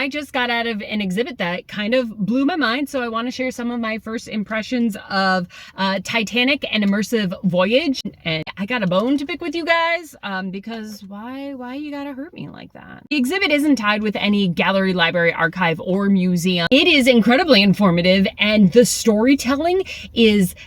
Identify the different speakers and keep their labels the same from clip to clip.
Speaker 1: I just got out of an exhibit that kind of blew my mind, so I want to share some of my first impressions of Titanic and Immersive Voyage. And I got a bone to pick with you guys, because why you gotta hurt me like that? The exhibit isn't tied with any gallery, library, archive, or museum. It is incredibly informative, and the storytelling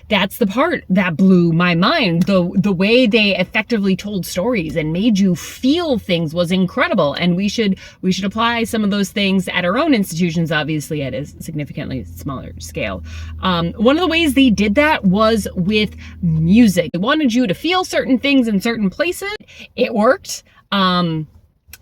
Speaker 1: that's the part that blew my mind. The way they effectively told stories and made you feel things was incredible, and we should apply some of those things at our own institutions, obviously at a significantly smaller scale. One of the ways they did that was with music. They wanted you to feel certain things in certain places. It worked.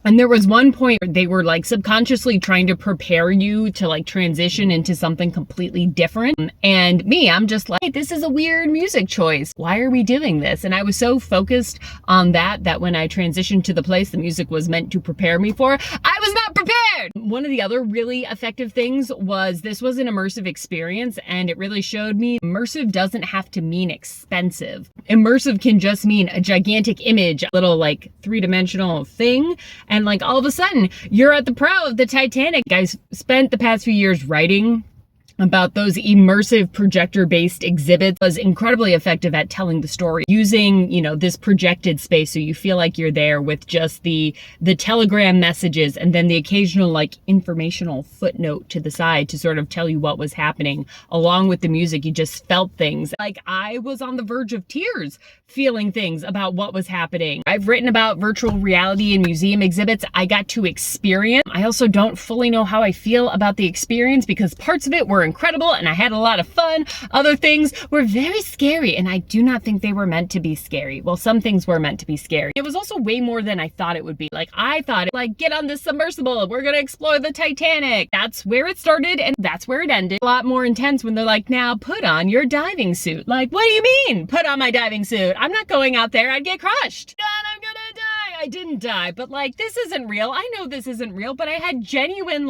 Speaker 1: And there was one point where they were like subconsciously trying to prepare you to like transition into something completely different. And me, I'm just like, hey, this is a weird music choice. Why are we doing this? And I was so focused on that when I transitioned to the place the music was meant to prepare me for, I was not prepared. One of the other really effective things was this was an immersive experience, and it really showed me immersive doesn't have to mean expensive. Immersive can just mean a gigantic image, a little like three-dimensional thing. And like all of a sudden, you're at the prow of the Titanic. I spent the past few years writing about those immersive projector-based exhibits. Was incredibly effective at telling the story using, this projected space, so you feel like you're there with just the telegram messages and then the occasional like informational footnote to the side to sort of tell you what was happening. Along with the music, you just felt things. Like I was on the verge of tears feeling things about what was happening. I've written about virtual reality and museum exhibits I got to experience. I also don't fully know how I feel about the experience because parts of it were incredible and I had a lot of fun. Other things were very scary, and I do not think they were meant to be scary. Well, some things were meant to be scary. It was also way more than I thought it would be. Like I thought, get on this submersible, we're gonna explore the Titanic. That's where it started and that's where it ended. A lot more intense when they're like, now put on your diving suit. Like, what do you mean, put on my diving suit? I'm not going out there, I'd get crushed. God, I'm gonna die. I didn't die, but like, this isn't real. I know this isn't real, but I had genuine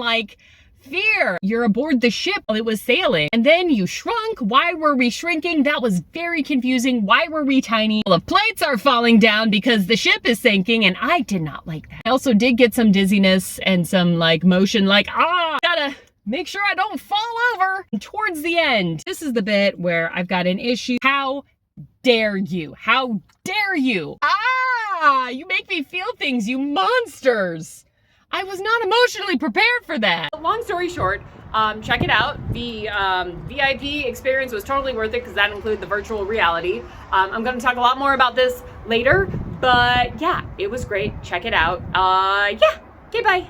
Speaker 1: fear. You're aboard the ship while it was sailing, and then you shrunk. Why were we shrinking? That was very confusing. Why were we tiny? The plates are falling down because the ship is sinking, and I did not like that. I also did get some dizziness and some motion, gotta make sure I don't fall over. And towards the end, this is the bit where I've got an issue. How dare you? How dare you? You make me feel things, you monsters. I was not emotionally prepared for that. Long story short, check it out. The VIP experience was totally worth it because that included the virtual reality. I'm going to talk a lot more about this later, but yeah, it was great. Check it out. Okay, bye.